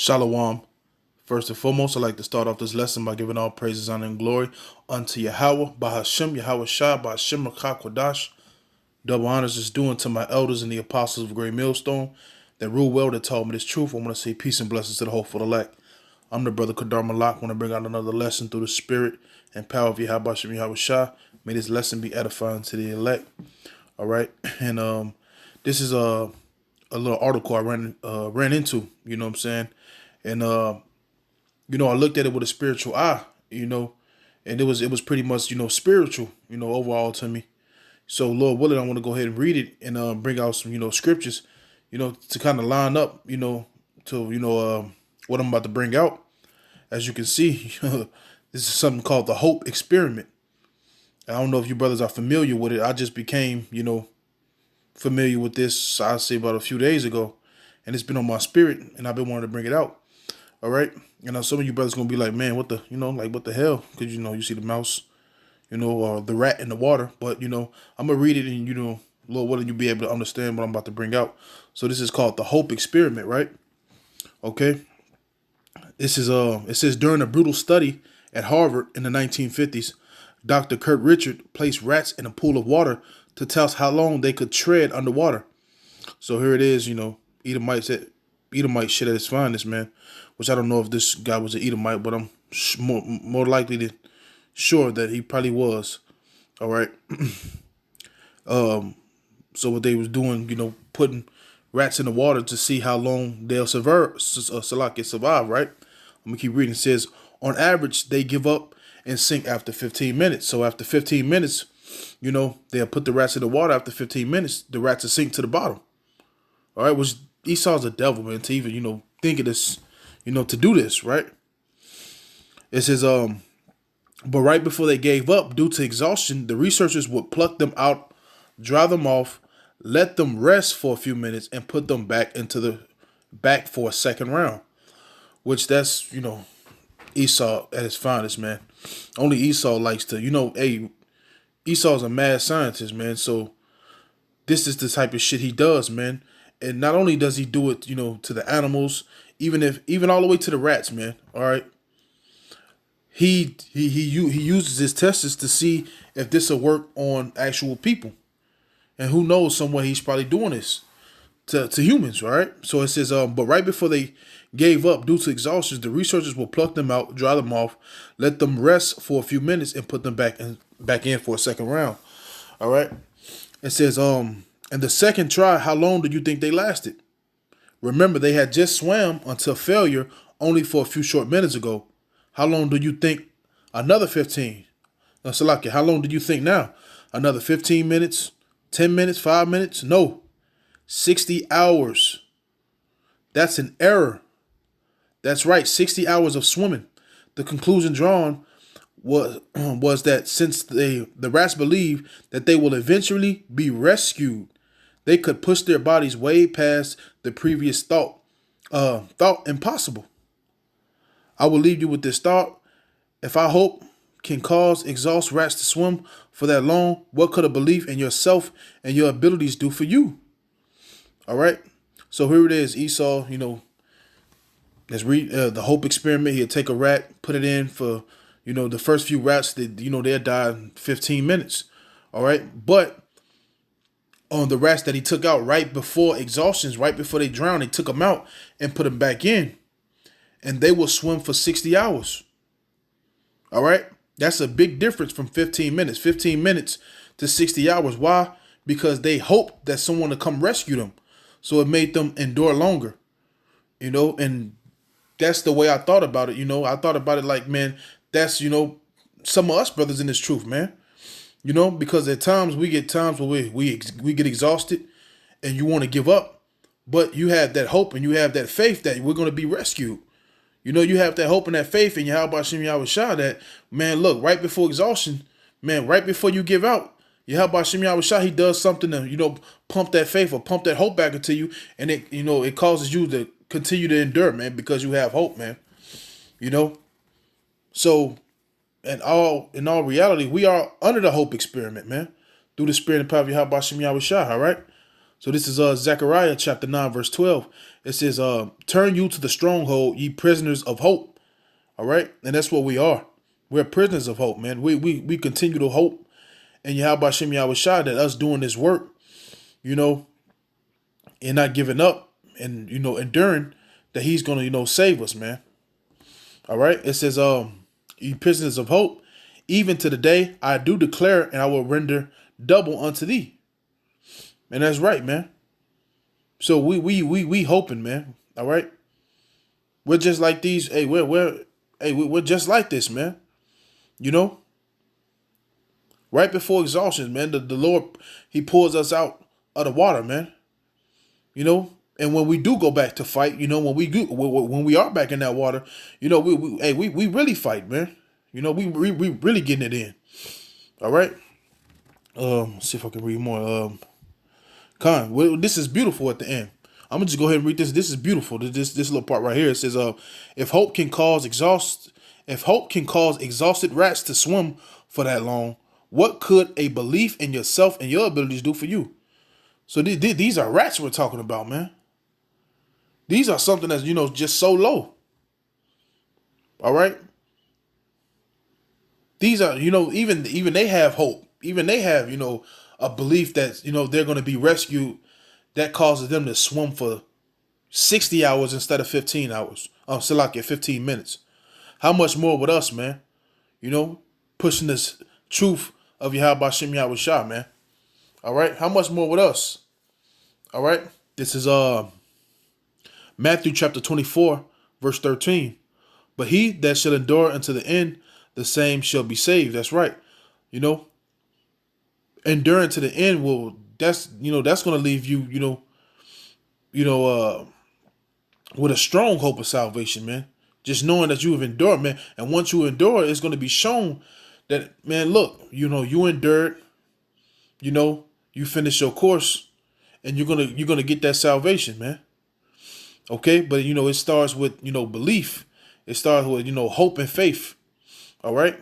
Shalom. First and foremost, I'd like to start off this lesson by giving all praises, honor, and glory unto Yahweh, Bahashem, Yahweh Shah, Bahashem, Rakah, Kodash. Double honors is due unto my elders and the apostles of Great Millstone that rule well, that taught me this truth. I want to say peace and blessings to the hopeful elect. I'm the brother Kadar Malak. I want to bring out another lesson through the spirit and power of Yahweh Hashem, Yahweh Shah. May this lesson be edifying to the elect. All right. And this is a little article I ran into, you know what I'm saying? And I looked at it with a spiritual eye, and it was pretty much, spiritual, overall to me. So Lord willing, I want to go ahead and read it and bring out some, scriptures, to kind of line up, to what I'm about to bring out. As you can see, this is something called the Hope Experiment. I don't know if you brothers are familiar with it. I just became, familiar with this, I'd say about a few days ago, and it's been on my spirit, and I've been wanting to bring it out. All right. Some of you brothers gonna be like, man, what the hell? Because, you see the mouse, or the rat in the water. But, I'm going to read it and, Lord willing, you'll be able to understand what I'm about to bring out. So this is called the Hope Experiment, right? Okay. This is, it says during a brutal study at Harvard in the 1950s, Dr. Kurt Richard placed rats in a pool of water to test how long they could tread underwater. So here it is, Edomite shit at its finest, man. Which I don't know if this guy was an Edomite, but I'm more likely to sure that he probably was. All right. So what they was doing, putting rats in the water to see how long they'll survive, right? I'm gonna keep reading. It says, on average, they give up and sink after 15 minutes. So after 15 minutes, they'll put the rats in the water. After 15 minutes, the rats will sink to the bottom. All right, which Esau's a devil, man, to even, think of this, to do this, right? It says, but right before they gave up due to exhaustion, the researchers would pluck them out, dry them off, let them rest for a few minutes, and put them back for a second round. Which that's, Esau at his finest, man. Only Esau likes to, hey, Esau's a mad scientist, man. So this is the type of shit he does, man. And not only does he do it, to the animals, even all the way to the rats, man. All right. He uses his tests to see if this will work on actual people. And who knows, somewhere he's probably doing this to humans, all right? So it says, but right before they gave up due to exhaustion, the researchers will pluck them out, dry them off, let them rest for a few minutes, and put them back in for a second round. All right. It says, and the second try, how long do you think they lasted? Remember, they had just swam until failure only for a few short minutes ago. How long do you think? Another 15. Now, Salaki, how long do you think now? Another 15 minutes, 10 minutes, 5 minutes? No, 60 hours. That's an error. That's right, 60 hours of swimming. The conclusion drawn was that since the rats believe that they will eventually be rescued, they could push their bodies way past the previous thought impossible. I will leave you with this thought. If our hope can cause exhaust rats to swim for that long, what could a belief in yourself and your abilities do for you? All right. So here it is. Esau, let's read the Hope Experiment. He'll take a rat, put it in for, the first few rats that, they'll die in 15 minutes. All right. But on the rats that he took out right before exhaustions, right before they drowned, he took them out and put them back in. And they will swim for 60 hours. All right. That's a big difference from 15 minutes. 15 minutes to 60 hours. Why? Because they hoped that someone would come rescue them. So it made them endure longer. And that's the way I thought about it. I thought about it like, man, that's, some of us brothers in this truth, man. Because at times we get times where we get exhausted and you want to give up. But you have that hope and you have that faith that we're going to be rescued. You have that hope and that faith in Yahweh Hashem Yahweh Shah that, man, look, right before exhaustion, man, right before you give out, Yahweh Hashem Yahweh Shah, he does something to, pump that faith or pump that hope back into you. And it, it causes you to continue to endure, man, because you have hope, man. So in all reality, we are under the Hope Experiment, man, through the spirit and power of Yahweh Hashem Yahweh Shah, all right? So this is Zechariah chapter 9, verse 12. It says, turn you to the stronghold, ye prisoners of hope. All right. And that's what we are. We're prisoners of hope, man. We continue to hope and Yahweh Shem Yahweh Shai that us doing this work, you know, and not giving up and, you know, enduring that he's going to, you know, save us, man. All right. It says, ye prisoners of hope, even to the day I do declare and I will render double unto thee. And that's right, man. So we hoping, man. All right. We're just like these. Hey, we're just like this, man. You know, right before exhaustion, man, the Lord, he pulls us out of the water, man. You know, and when we do go back to fight, you know, when we are back in that water, you know, we really fight, man. You know, we really getting it in. All right. Let's see if I can read more. Well, this is beautiful at the end. I'm gonna just go ahead and read this. This is beautiful. This little part right here. It says, if hope can cause exhausted rats to swim for that long, what could a belief in yourself and your abilities do for you? So these are rats we're talking about, man. These are something that's, you know, just so low. All right. These are, you know, even they have hope. Even they have, you know, a belief that, you know, they're going to be rescued. That causes them to swim for 60 hours instead of 15 hours. So like at 15 minutes. How much more with us, man? You know, pushing this truth of Yahweh Shem Yahweh Shah, man. All right. How much more with us? All right. This is Matthew chapter 24, verse 13. But he that shall endure unto the end, the same shall be saved. That's right. You know, enduring to the end that's going to leave you, with a strong hope of salvation, man. Just knowing that you have endured, man. And once you endure, it's going to be shown that, man, look, you know, you endured, you know, you finished your course, and you're gonna get that salvation, man. Okay, but you know, it starts with, you know, belief. It starts with, you know, hope and faith. All right.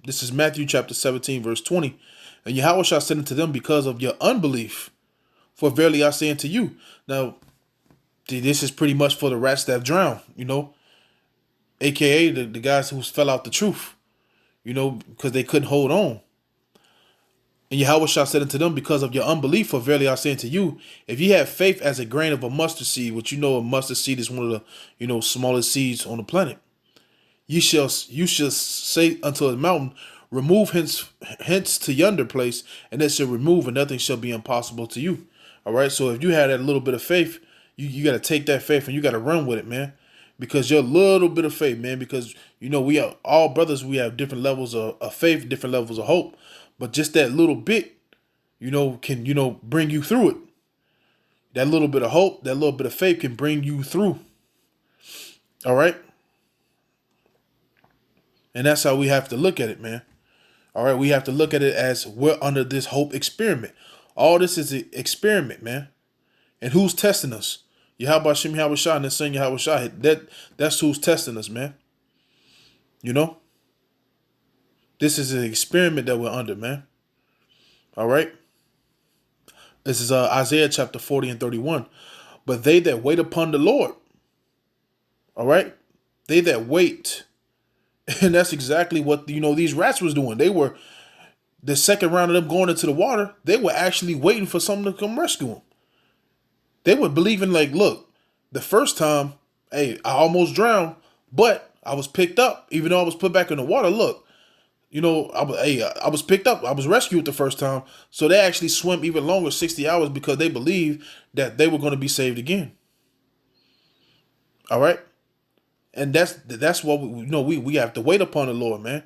This is Matthew chapter 17, verse 20. And Yahweh shall send unto them because of your unbelief. For verily I say unto you. Now, this is pretty much for the rats that have drowned, you know, aka the guys who fell out the truth, you know, because they couldn't hold on. And Yahweh shall say unto them because of your unbelief. For verily I say unto you, if ye have faith as a grain of a mustard seed, which you know a mustard seed is one of the, you know, smallest seeds on the planet, you shall say unto a mountain, remove hence to yonder place, and it shall remove, and nothing shall be impossible to you. All right. So if you had that little bit of faith, you got to take that faith and you got to run with it, man. Because your little bit of faith, man. Because, you know, we are all brothers. We have different levels of faith, different levels of hope. But just that little bit, you know, can, you know, bring you through it. That little bit of hope, that little bit of faith can bring you through. All right. And that's how we have to look at it, man. All right. We have to look at it as we're under this hope experiment. All this is an experiment, man. And who's testing us? Yahweh Shem Yahweh Shah and the son Yahweh Shah. That's who's testing us, man. You know? This is an experiment that we're under, man. All right? This is Isaiah chapter 40 and 31. But they that wait upon the Lord. All right? They that wait. And that's exactly what, you know, these rats was doing. They were, the second round of them going into the water, they were actually waiting for someone to come rescue them. They were believing like, look, the first time, hey, I almost drowned, but I was picked up. Even though I was put back in the water, look, you know, I was picked up. I was rescued the first time. So they actually swim even longer, 60 hours, because they believed that they were going to be saved again. All right. And that's what we have to wait upon the Lord, man.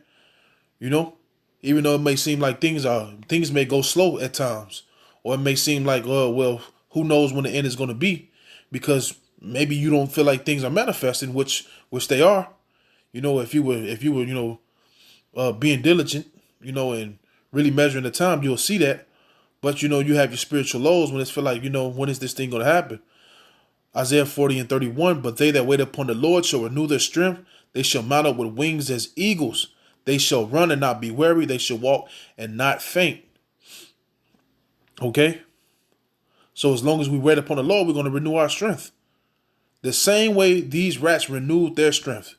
You know, even though it may seem like things may go slow at times, or it may seem like, oh, well, who knows when the end is going to be, because maybe you don't feel like things are manifesting, which they are. You know, if you were, you know, being diligent, you know, and really measuring the time, you'll see that. But, you know, you have your spiritual lows when it's feel like, you know, when is this thing going to happen? Isaiah 40 and 31, but they that wait upon the Lord shall renew their strength. They shall mount up with wings as eagles. They shall run and not be weary. They shall walk and not faint. Okay. So as long as we wait upon the Lord, we're going to renew our strength. The same way these rats renewed their strength.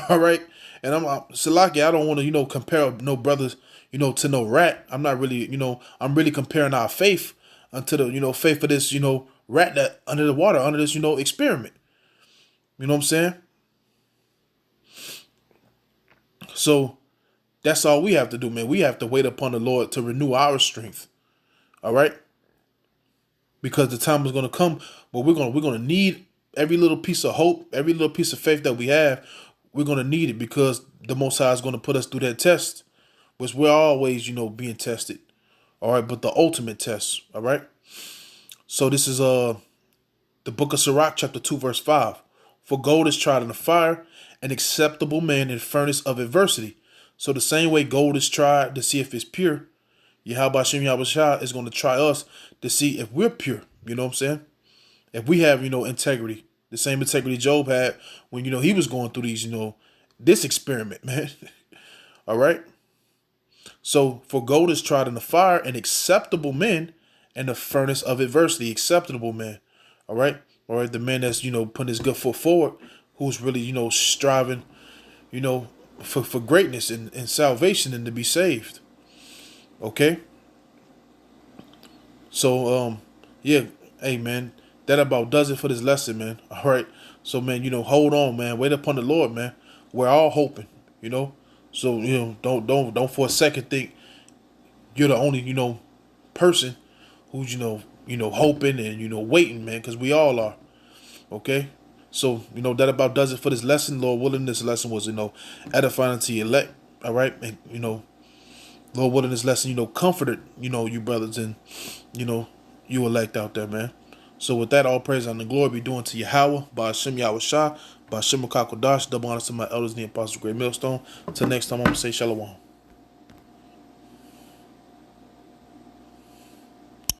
All right. And Salaki, I don't want to, compare no brothers, to no rat. I'm not really, I'm really comparing our faith unto the, faith of this, rat that under the water, under this, experiment. You know what I'm saying? So that's all we have to do, man. We have to wait upon the Lord to renew our strength. All right. Because the time is going to come where we're going to need every little piece of hope, every little piece of faith that we have. We're going to need it because the Most High is going to put us through that test, which we're always, being tested. All right. But the ultimate test. All right. So this is the book of Sirach, chapter 2, verse 5. For gold is tried in the fire, an acceptable man in furnace of adversity. So the same way gold is tried to see if it's pure, Yahweh Shem Yahushua is going to try us to see if we're pure. You know what I'm saying? If we have, integrity, the same integrity Job had when, he was going through these, this experiment, man. All right. So for gold is tried in the fire, an acceptable man in the furnace of adversity, acceptable man. All right. All right. The man that's, putting his good foot forward, who's really, striving, for greatness and salvation and to be saved. Okay. So, yeah, hey, man, that about does it for this lesson, man. All right. So, man, hold on, man. Wait upon the Lord, man. We're all hoping, So, don't for a second think you're the only, person who's, hoping and, waiting, man, because we all are. Okay. So, that about does it for this lesson. Lord willing, this lesson was, edifying to your elect. All right. And, Lord willing, this lesson, comforted, you brothers and, you elect out there, man. So with that, all praise and the glory be doing to Yahweh, by Hashem Yahushua, by Hashem Kakodash, double honor to my elders, the apostles, great millstone. Until next time, I'm going to say shalom.